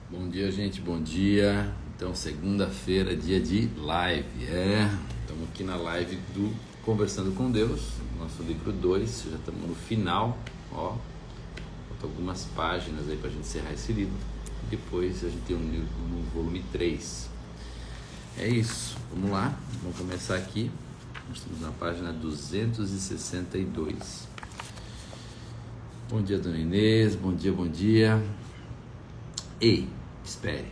Bom dia, gente, bom dia. Então, segunda-feira, dia de live. Estamos aqui na live do Conversando com Deus, nosso livro 2. Já estamos no final, ó. Faltam algumas páginas aí para a gente encerrar esse livro. Depois a gente tem um livro no volume 3. É isso, vamos lá, vamos começar aqui. Nós estamos na página 262. Bom dia, dona Inês, bom dia, bom dia. Ei, espere,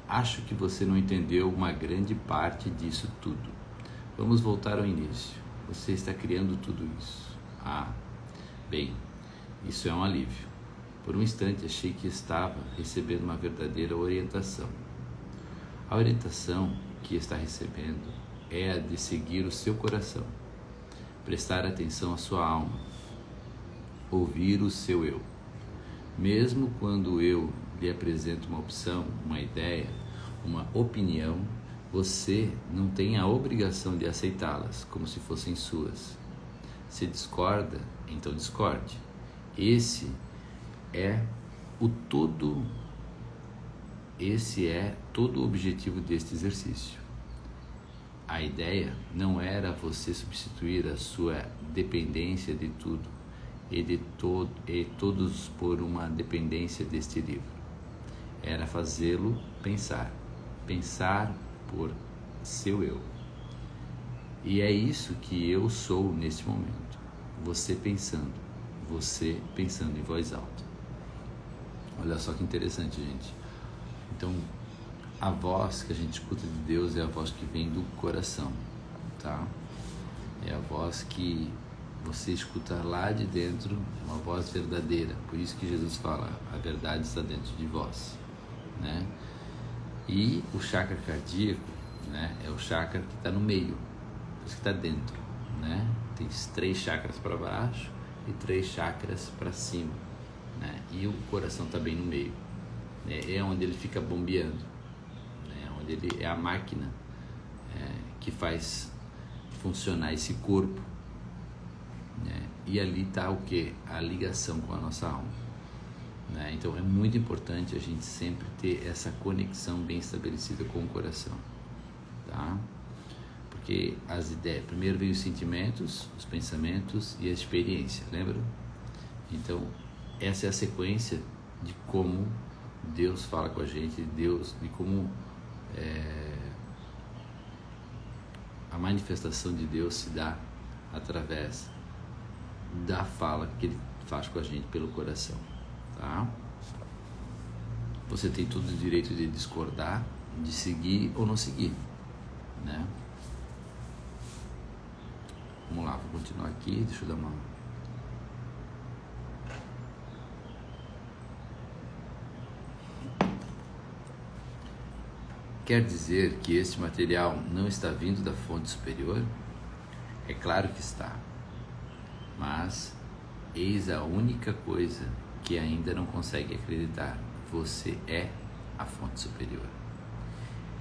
acho que você não entendeu uma grande parte disso tudo. Vamos voltar ao início. Você está criando tudo isso. Bem, isso é um alívio. Por um instante achei que estava recebendo uma verdadeira orientação. A orientação que está recebendo é a de seguir o seu coração, prestar atenção à sua alma, ouvir o seu eu. Mesmo quando eu lhe apresento uma opção, uma ideia, uma opinião, você não tem a obrigação de aceitá-las como se fossem suas. Se discorda, então discorde. Esse é todo o objetivo deste exercício. A ideia não era você substituir a sua dependência de tudo e todos por uma dependência deste livro. Era fazê-lo pensar por seu eu. E é isso que eu sou neste momento. Você pensando em voz alta. Olha só que interessante, gente. Então, a voz que a gente escuta de Deus é a voz que vem do coração, tá? É a voz que você escuta lá de dentro, uma voz verdadeira. Por isso que Jesus fala, a verdade está dentro de vós, né? E o chakra cardíaco, né, é o chakra que está no meio, por isso que está dentro, né? Tem 3 chakras para baixo e 3 chakras para cima, né? E o coração está bem no meio, né? É onde ele fica bombeando, né? Onde ele é a máquina que faz funcionar esse corpo, né? E ali está o que? A ligação com a nossa alma, né? Então é muito importante a gente sempre ter essa conexão bem estabelecida com o coração, tá? Porque as ideias, primeiro veio os sentimentos, os pensamentos e a experiência, lembra? Então essa é a sequência de como Deus fala com a gente, de como a manifestação de Deus se dá através da fala que Ele faz com a gente pelo coração, tá? Você tem todo o direito de discordar, de seguir ou não seguir, né? Vamos lá, vou continuar aqui, deixa eu dar uma... Quer dizer que este material não está vindo da fonte superior? É claro que está. Mas eis a única coisa que ainda não consegue acreditar. Você é a fonte superior.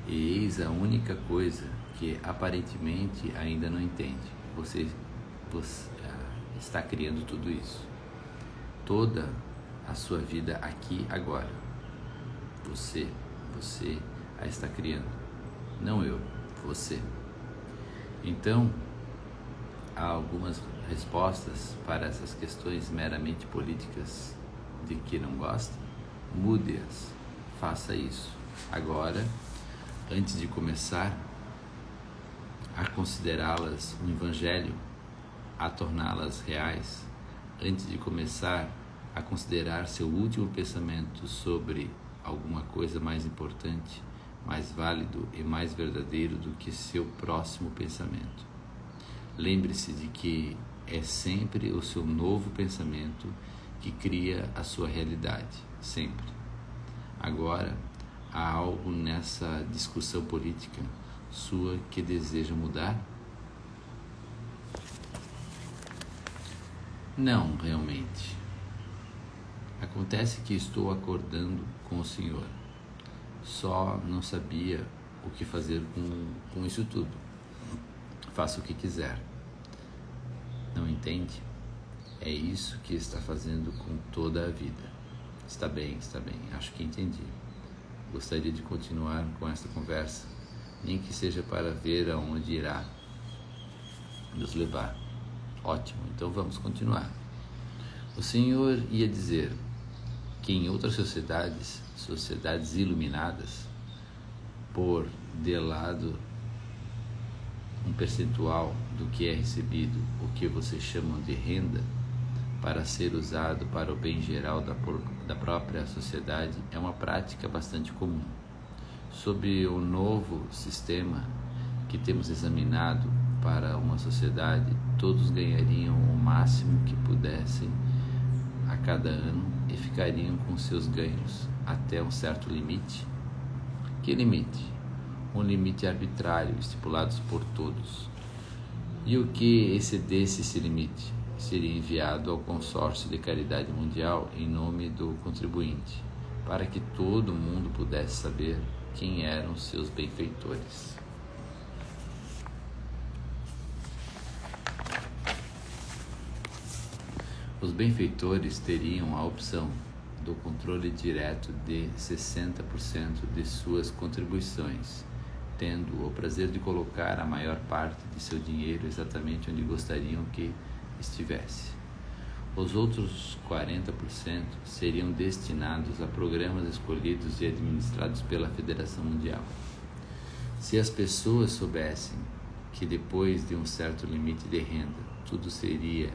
E eis a única coisa que aparentemente ainda não entende. Você está criando tudo isso. Toda a sua vida aqui agora. Você a está criando. Não eu, você. Então, há algumas respostas para essas questões meramente políticas de que não gosta. Mude-as, faça isso agora, antes de começar a considerá-las um evangelho, a torná-las reais, antes de começar a considerar seu último pensamento sobre alguma coisa mais importante, mais válido e mais verdadeiro do que seu próximo pensamento. Lembre-se de que é sempre o seu novo pensamento que cria a sua realidade, sempre. Agora, há algo nessa discussão política sua que deseja mudar? Não, realmente. Acontece que estou acordando com o Senhor. Só não sabia o que fazer com isso tudo. Faça o que quiser. Não entende? É isso que está fazendo com toda a vida. Está bem, acho que entendi. gostaria de continuar com esta conversa, nem que seja para ver aonde irá nos levar. Ótimo, então vamos continuar. O Senhor ia dizer que em outras sociedades iluminadas, por de lado um percentual do que é recebido, o que vocês chamam de renda, para ser usado para o bem geral da própria sociedade, é uma prática bastante comum. Sob o novo sistema que temos examinado para uma sociedade, todos ganhariam o máximo que pudessem a cada ano e ficariam com seus ganhos até um certo limite. Que limite? Um limite arbitrário estipulado por todos. E o que excedesse esse limite seria enviado ao consórcio de caridade mundial em nome do contribuinte, para que todo mundo pudesse saber quem eram seus benfeitores. Os benfeitores teriam a opção do controle direto de 60% de suas contribuições, tendo o prazer de colocar a maior parte de seu dinheiro exatamente onde gostariam que estivesse. Os outros 40% seriam destinados a programas escolhidos e administrados pela Federação Mundial. Se as pessoas soubessem que depois de um certo limite de renda, tudo seria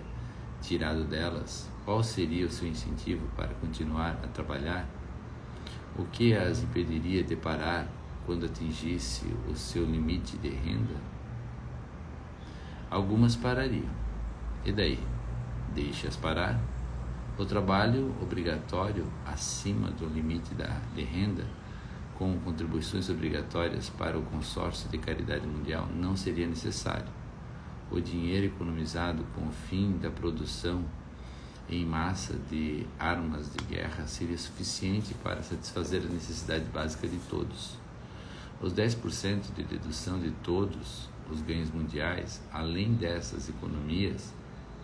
tirado delas, qual seria o seu incentivo para continuar a trabalhar? O que as impediria de parar quando atingisse o seu limite de renda? Algumas parariam. E daí? Deixe-as parar. O trabalho obrigatório acima do limite de renda, com contribuições obrigatórias para o consórcio de caridade mundial, não seria necessário. O dinheiro economizado com o fim da produção em massa de armas de guerra seria suficiente para satisfazer a necessidade básica de todos. Os 10% de dedução de todos os ganhos mundiais, além dessas economias,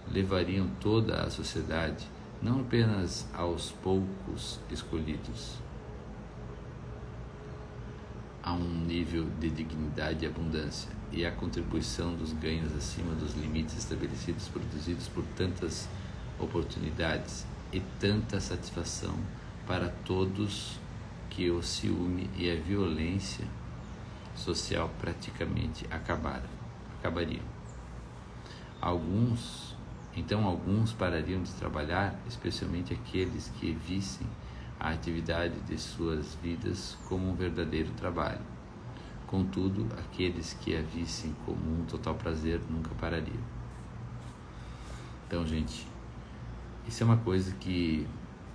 levariam toda a sociedade, não apenas aos poucos escolhidos, a um nível de dignidade e abundância, e a contribuição dos ganhos acima dos limites estabelecidos, produzidos por tantas oportunidades e tanta satisfação para todos, que o ciúme e a violência social praticamente acabariam. Alguns parariam de trabalhar, especialmente aqueles que vissem a atividade de suas vidas como um verdadeiro trabalho. Contudo, aqueles que a vissem como um total prazer nunca parariam. Então, gente, isso é uma coisa que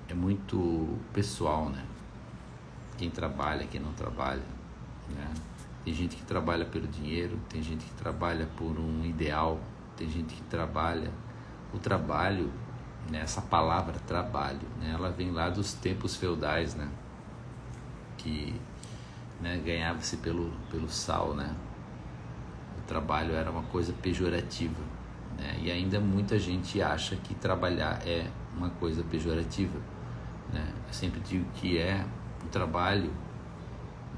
é muito pessoal, né? Quem trabalha, quem não trabalha, né? Tem gente que trabalha pelo dinheiro, tem gente que trabalha por um ideal, tem gente que trabalha. O trabalho, né, essa palavra trabalho, né, ela vem lá dos tempos feudais, né, que, né, ganhava-se pelo sal, né. O trabalho era uma coisa pejorativa, né, e ainda muita gente acha que trabalhar é uma coisa pejorativa, né. Eu sempre digo que o trabalho,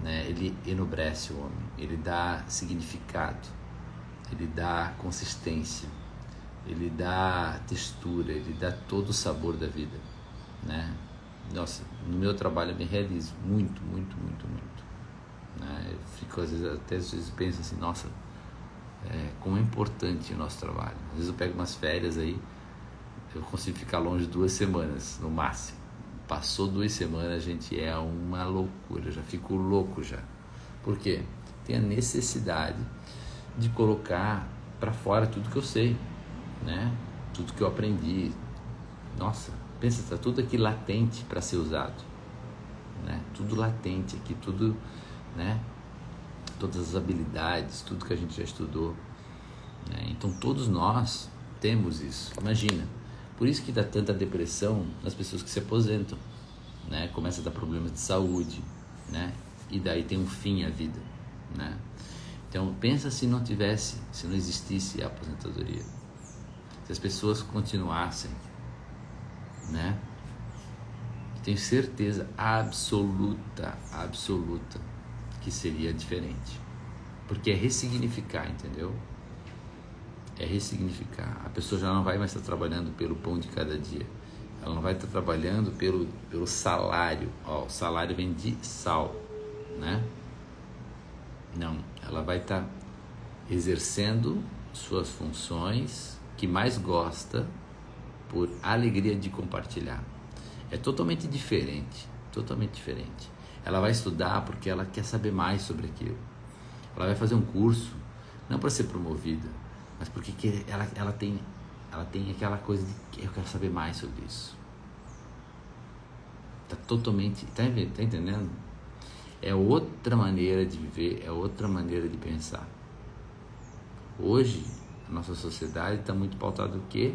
né, ele enobrece o homem, ele dá significado, ele dá consistência, ele dá textura, ele dá todo o sabor da vida, né? Nossa, no meu trabalho eu me realizo muito, né? Eu fico às vezes penso assim, nossa, como é importante o nosso trabalho. Às vezes eu pego umas férias aí, eu consigo ficar longe 2 semanas no máximo. Passou 2 semanas, gente, é uma loucura, já fico louco já. Por quê? Tem a necessidade de colocar para fora tudo que eu sei, né? Tudo que eu aprendi. Nossa, pensa, está tudo aqui latente para ser usado, né? Tudo latente aqui, tudo, né? Todas as habilidades, tudo que a gente já estudou, né? Então todos nós temos isso. Imagina, por isso que dá tanta depressão nas pessoas que se aposentam, né? Começa a dar problemas de saúde, né? E daí tem um fim à vida, né? Então pensa se não existisse a aposentadoria. Se as pessoas continuassem, né, tenho certeza absoluta que seria diferente. Porque é ressignificar, entendeu? É ressignificar. A pessoa já não vai mais estar trabalhando pelo pão de cada dia. Ela não vai estar trabalhando pelo salário. Ó, o salário vem de sal, né? Não, ela vai estar exercendo suas funções que mais gosta por alegria de compartilhar. É totalmente diferente, totalmente diferente. Ela vai estudar porque ela quer saber mais sobre aquilo. Ela vai fazer um curso, não para ser promovida, mas porque ela tem aquela coisa de que eu quero saber mais sobre isso. Tá totalmente, tá entendendo? É outra maneira de viver, é outra maneira de pensar. Hoje, a nossa sociedade está muito pautada no quê?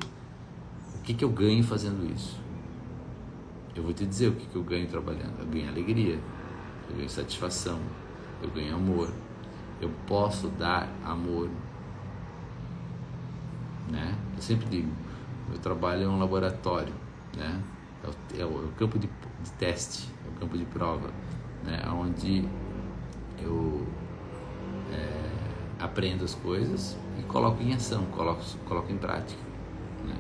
O que eu ganho fazendo isso? Eu vou te dizer o que eu ganho trabalhando. Eu ganho alegria, eu ganho satisfação, eu ganho amor. Eu posso dar amor, né? Eu sempre digo, meu trabalho é um laboratório, né? É o campo de teste, é o campo de prova, né? Onde eu aprendo as coisas e coloco em ação, coloco em prática, né?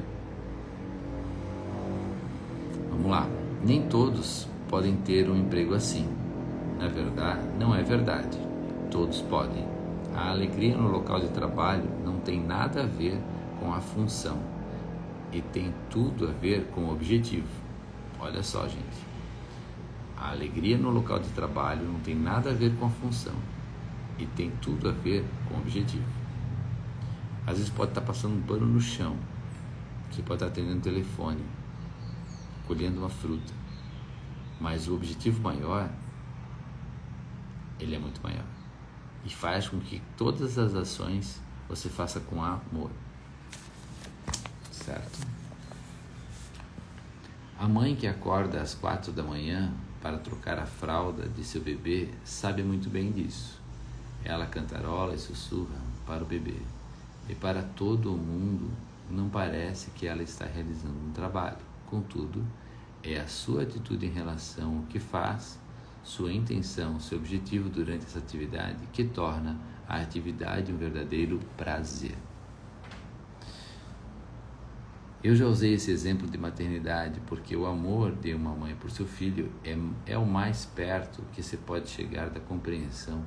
Vamos lá. Nem todos podem ter um emprego assim. Na verdade, não é verdade. Todos podem. A alegria no local de trabalho não tem nada a ver com a função e tem tudo a ver com o objetivo. Olha só, gente. A alegria no local de trabalho não tem nada a ver com a função e tem tudo a ver com o objetivo. Às vezes pode estar passando um pano no chão, você pode estar atendendo o telefone, colhendo uma fruta, mas o objetivo maior, ele é muito maior e faz com que todas as ações você faça com amor, certo? A mãe que acorda às 4 da manhã para trocar a fralda de seu bebê sabe muito bem disso. Ela cantarola e sussurra para o bebê, e para todo o mundo não parece que ela está realizando um trabalho. Contudo, é a sua atitude em relação ao que faz, sua intenção, seu objetivo durante essa atividade que torna a atividade um verdadeiro prazer. Eu já usei esse exemplo de maternidade porque o amor de uma mãe por seu filho é o mais perto que se pode chegar da compreensão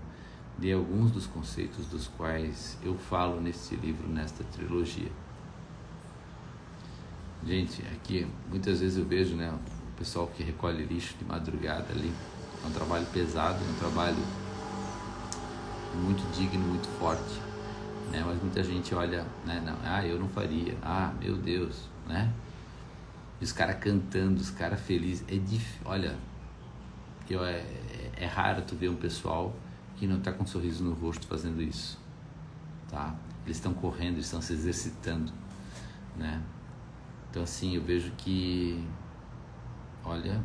de alguns dos conceitos dos quais eu falo neste livro, nesta trilogia. Gente, aqui muitas vezes eu vejo, né, o pessoal que recolhe lixo de madrugada ali. É um trabalho pesado, é um trabalho muito digno, muito forte, né? Mas muita gente olha, né, não, eu não faria, meu Deus, né? E os caras cantando, os caras felizes, olha, é raro tu ver um pessoal que não está com um sorriso no rosto fazendo isso, tá? Eles estão correndo, eles estão se exercitando, né? Então assim, eu vejo que, olha,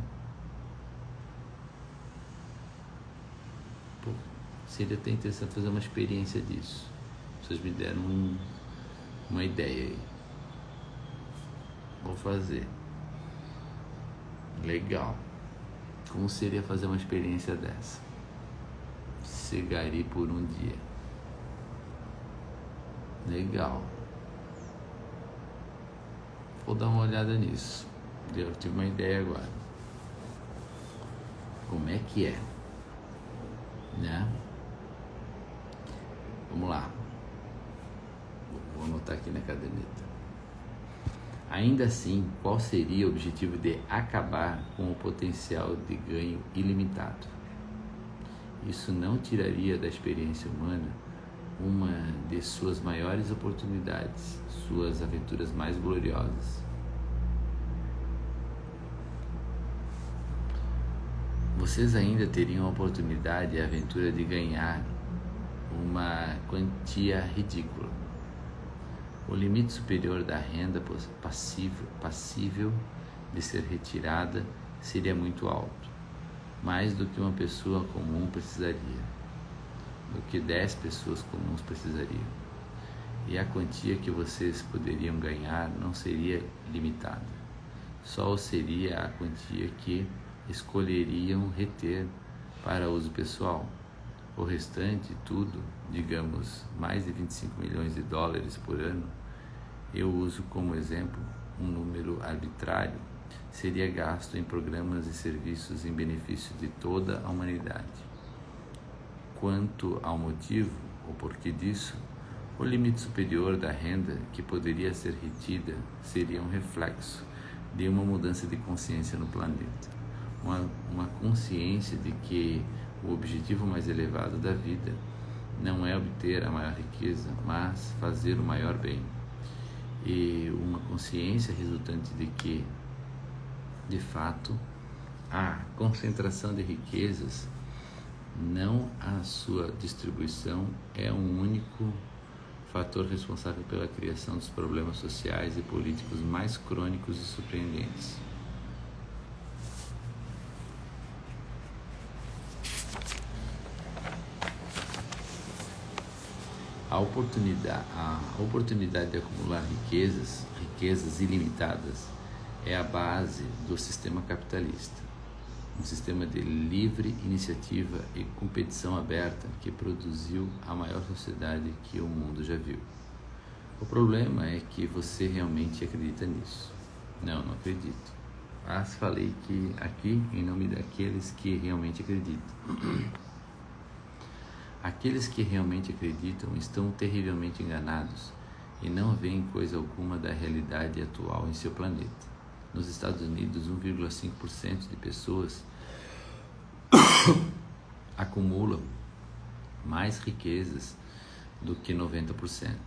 seria até interessante fazer uma experiência disso. Vocês me deram uma ideia aí. Vou fazer. Legal. Como seria fazer uma experiência dessa? Cegari por um dia. Legal. Vou dar uma olhada nisso. Eu tive uma ideia agora. Como é que é? Né? Vamos lá. Vou anotar aqui na caderneta. Ainda assim, qual seria o objetivo de acabar com o potencial de ganho ilimitado? Isso não tiraria da experiência humana uma de suas maiores oportunidades, suas aventuras mais gloriosas. Vocês ainda teriam a oportunidade e a aventura de ganhar uma quantia ridícula. O limite superior da renda passível de ser retirada seria muito alto, mais do que uma pessoa comum precisaria, do que 10 pessoas comuns precisariam. E a quantia que vocês poderiam ganhar não seria limitada, só seria a quantia que escolheriam reter para uso pessoal. O restante, tudo, digamos, mais de 25 milhões de dólares por ano, eu uso como exemplo um número arbitrário, seria gasto em programas e serviços em benefício de toda a humanidade. Quanto ao motivo, ou porquê disso, o limite superior da renda que poderia ser retida seria um reflexo de uma mudança de consciência no planeta. Uma consciência de que o objetivo mais elevado da vida não é obter a maior riqueza, mas fazer o maior bem. E uma consciência resultante de que, de fato, a concentração de riquezas, não a sua distribuição, é um único fator responsável pela criação dos problemas sociais e políticos mais crônicos e surpreendentes. A oportunidade de acumular riquezas ilimitadas, é a base do sistema capitalista, um sistema de livre iniciativa e competição aberta que produziu a maior sociedade que o mundo já viu. O problema é que você realmente acredita nisso. Não acredito. Mas falei que aqui em nome daqueles que realmente acreditam. Aqueles que realmente acreditam estão terrivelmente enganados e não veem coisa alguma da realidade atual em seu planeta. Nos Estados Unidos, 1,5% de pessoas acumulam mais riquezas do que 90%.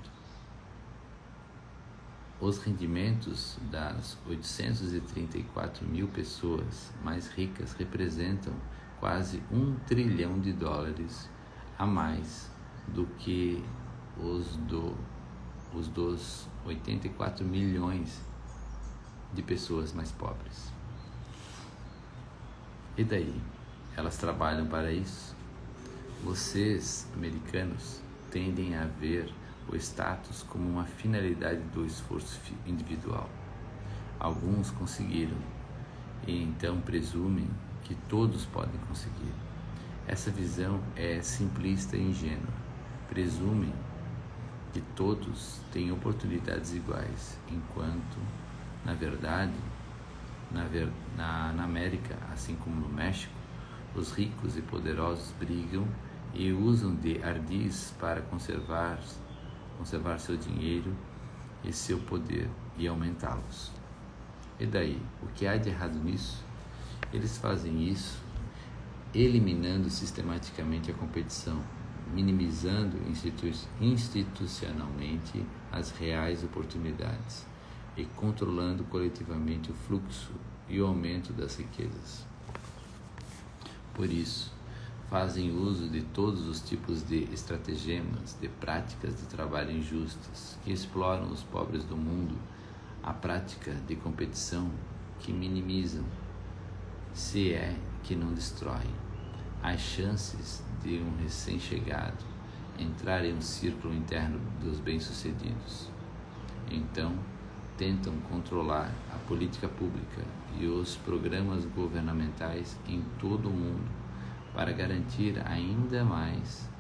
Os rendimentos das 834 mil pessoas mais ricas representam quase $1 trilhão a mais do que os dos 84 milhões de pessoas mais pobres. E daí? Elas trabalham para isso? Vocês, americanos, tendem a ver o status como uma finalidade do esforço individual. Alguns conseguiram e então presumem que todos podem conseguir. Essa visão é simplista e ingênua. Presumem que todos têm oportunidades iguais, enquanto, na verdade, na América, assim como no México, os ricos e poderosos brigam e usam de ardis para conservar seu dinheiro e seu poder e aumentá-los. E daí? O que há de errado nisso? Eles fazem isso eliminando sistematicamente a competição, minimizando institucionalmente as reais oportunidades e controlando coletivamente o fluxo e o aumento das riquezas. Por isso, fazem uso de todos os tipos de estratagemas, de práticas de trabalho injustas que exploram os pobres do mundo, a prática de competição que minimizam, se é que não destroem, as chances de um recém-chegado entrar em um círculo interno dos bem-sucedidos. Então, tentam controlar a política pública e os programas governamentais em todo o mundo para garantir ainda mais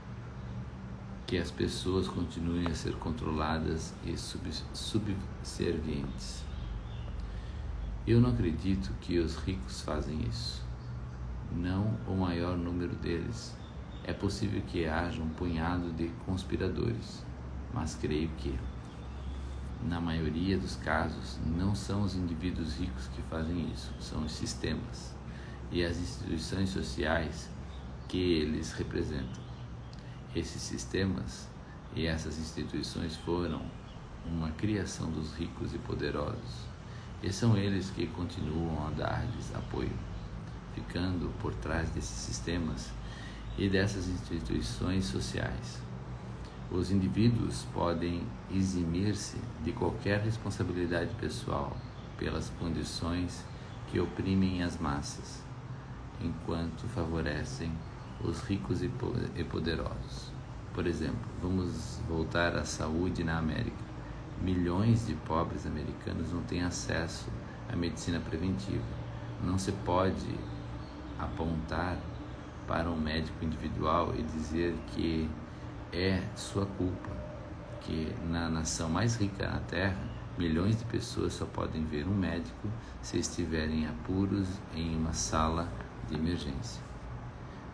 que as pessoas continuem a ser controladas e subservientes. Eu não acredito que os ricos fazem isso. Não o maior número deles. É possível que haja um punhado de conspiradores, mas creio que, na maioria dos casos, não são os indivíduos ricos que fazem isso, são os sistemas e as instituições sociais que eles representam. Esses sistemas e essas instituições foram uma criação dos ricos e poderosos, e são eles que continuam a dar-lhes apoio. Ficando por trás desses sistemas e dessas instituições sociais, os indivíduos podem eximir-se de qualquer responsabilidade pessoal pelas condições que oprimem as massas, enquanto favorecem os ricos e poderosos. Por exemplo, vamos voltar à saúde na América. Milhões de pobres americanos não têm acesso à medicina preventiva. Não se pode apontar para um médico individual e dizer que é sua culpa, que na nação mais rica na Terra, milhões de pessoas só podem ver um médico se estiverem apuros em uma sala de emergência.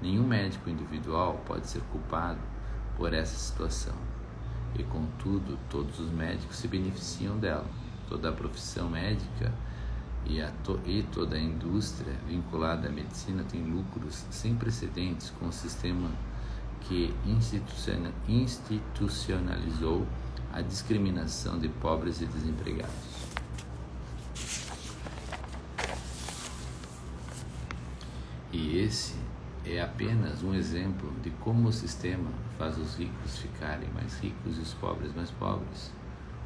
Nenhum médico individual pode ser culpado por essa situação. E contudo, todos os médicos se beneficiam dela. Toda a profissão médica e toda a indústria vinculada à medicina tem lucros sem precedentes com o sistema que institucionalizou a discriminação de pobres e desempregados. E esse é apenas um exemplo de como o sistema faz os ricos ficarem mais ricos e os pobres mais pobres.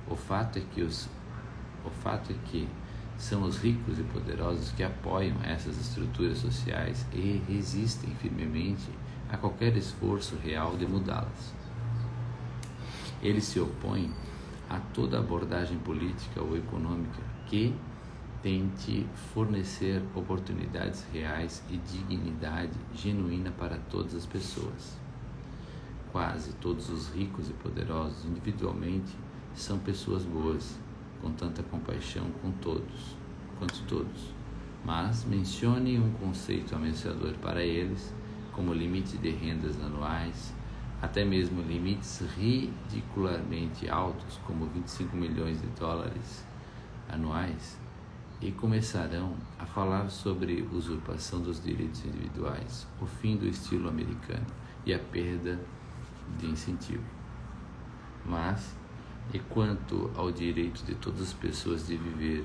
O fato é que são os ricos e poderosos que apoiam essas estruturas sociais e resistem firmemente a qualquer esforço real de mudá-las. Eles se opõem a toda abordagem política ou econômica que tente fornecer oportunidades reais e dignidade genuína para todas as pessoas. Quase todos os ricos e poderosos individualmente são pessoas boas, com tanta compaixão quanto todos. Mas mencione um conceito ameaçador para eles, como limite de rendas anuais, até mesmo limites ridicularmente altos, como 25 milhões de dólares anuais, e começarão a falar sobre usurpação dos direitos individuais, o fim do estilo americano e a perda de incentivo. Mas, e quanto ao direito de todas as pessoas de viver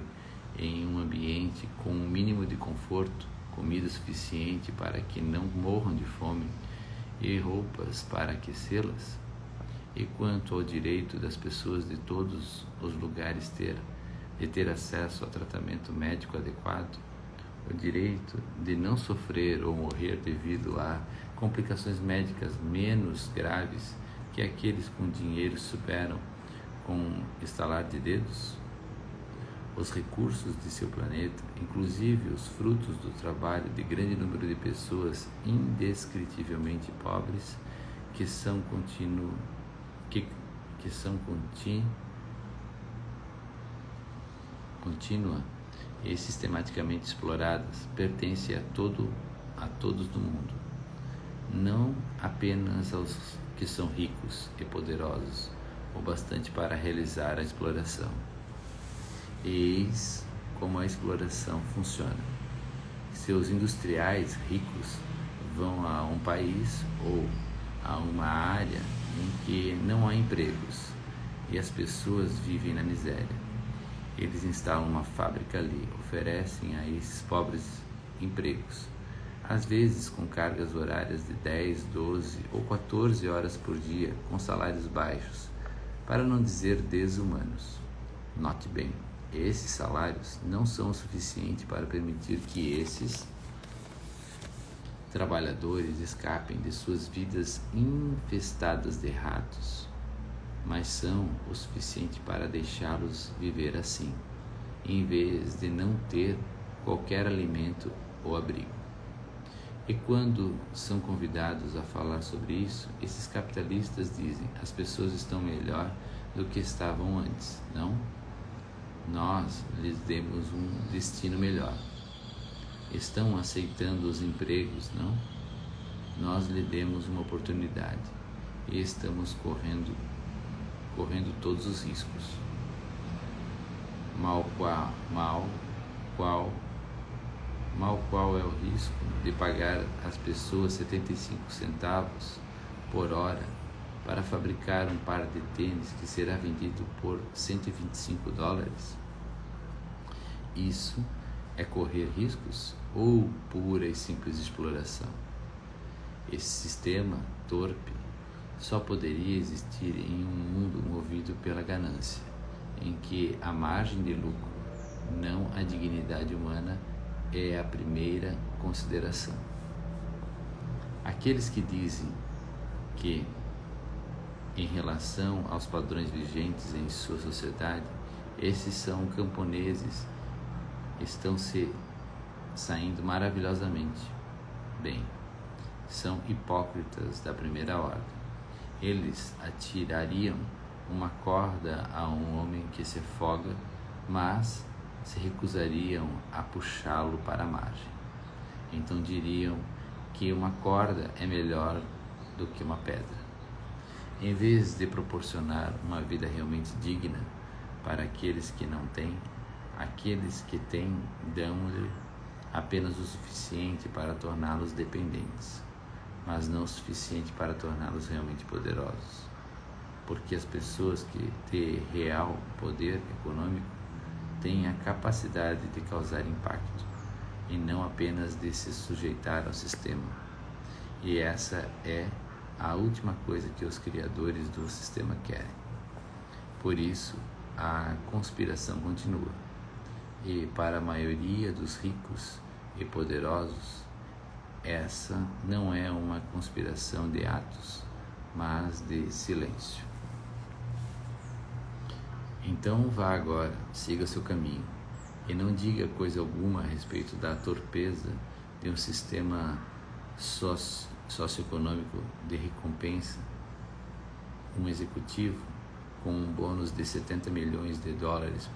em um ambiente com um mínimo de conforto, comida suficiente para que não morram de fome e roupas para aquecê-las? E quanto ao direito das pessoas de todos os lugares de ter acesso a tratamento médico adequado, o direito de não sofrer ou morrer devido a complicações médicas menos graves que aqueles com dinheiro superam com estalar de dedos? Os recursos de seu planeta, inclusive os frutos do trabalho de grande número de pessoas indescritivelmente pobres, que são contínua e sistematicamente exploradas, pertence a todos do mundo, não apenas aos que são ricos e poderosos o bastante para realizar a exploração. Eis como a exploração funciona. Seus industriais ricos vão a um país ou a uma área em que não há empregos e as pessoas vivem na miséria. Eles instalam uma fábrica ali, oferecem a esses pobres empregos, às vezes com cargas horárias de 10, 12 ou 14 horas por dia, com salários baixos, para não dizer desumanos. Note bem, esses salários não são o suficiente para permitir que esses trabalhadores escapem de suas vidas infestadas de ratos, mas são o suficiente para deixá-los viver assim, em vez de não ter qualquer alimento ou abrigo. E quando são convidados a falar sobre isso, esses capitalistas dizem: as pessoas estão melhor do que estavam antes, não? Nós lhes demos um destino melhor. Estão aceitando os empregos, não? Nós lhes demos uma oportunidade e estamos correndo todos os riscos. Mal qual é o risco de pagar às pessoas 75 centavos por hora para fabricar um par de tênis que será vendido por 125 dólares? Isso é correr riscos ou pura e simples exploração? Esse sistema torpe só poderia existir em um mundo movido pela ganância, em que a margem de lucro, não a dignidade humana, é a primeira consideração. Aqueles que dizem que, em relação aos padrões vigentes em sua sociedade, esses são camponeses, estão se saindo maravilhosamente. bem. São hipócritas da primeira ordem. Eles atirariam uma corda a um homem que se afoga, mas se recusariam a puxá-lo para a margem. Então diriam que uma corda é melhor do que uma pedra. Em vez de proporcionar uma vida realmente digna para aqueles que não têm, aqueles que têm dão-lhe apenas o suficiente para torná-los dependentes, mas não o suficiente para torná-los realmente poderosos. Porque as pessoas que têm real poder econômico têm a capacidade de causar impacto e não apenas de se sujeitar ao sistema. E essa é a última coisa que os criadores do sistema querem. Por isso, a conspiração continua. E para a maioria dos ricos e poderosos, essa não é uma conspiração de atos, mas de silêncio. Então vá agora, siga seu caminho, e não diga coisa alguma a respeito da torpeza de um sistema socioeconômico de recompensa, um executivo com um bônus de 70 milhões de dólares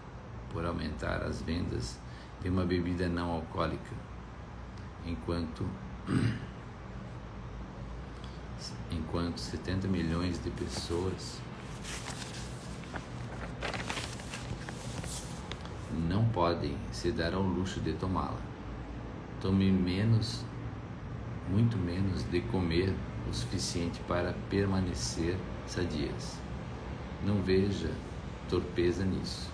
por aumentar as vendas de uma bebida não alcoólica, enquanto 70 milhões de pessoas não podem se dar ao luxo de tomá-la. Tome muito menos de comer o suficiente para permanecer sadias. Não veja torpeza nisso.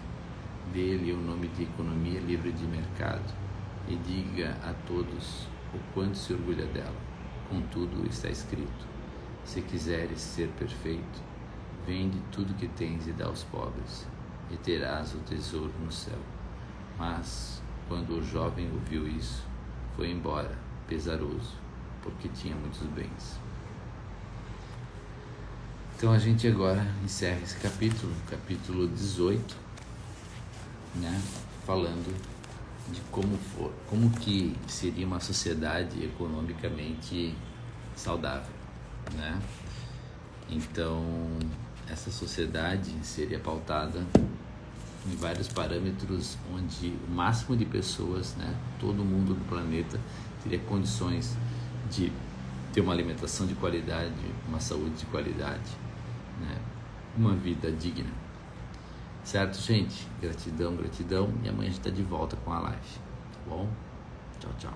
Dê-lhe o nome de economia livre de mercado e diga a todos o quanto se orgulha dela. Contudo, está escrito: se quiseres ser perfeito, vende tudo que tens e dá aos pobres, e terás o tesouro no céu. Mas, quando o jovem ouviu isso, foi embora, pesaroso, porque tinha muitos bens. Então a gente agora encerra esse capítulo 18, né, falando de como que seria uma sociedade economicamente saudável, né? Então, essa sociedade seria pautada em vários parâmetros, onde o máximo de pessoas, né, todo mundo do planeta, teria condições de ter uma alimentação de qualidade, uma saúde de qualidade, né, uma vida digna. Certo, gente? Gratidão, gratidão. E amanhã a gente está de volta com a live. Tá bom? Tchau, tchau.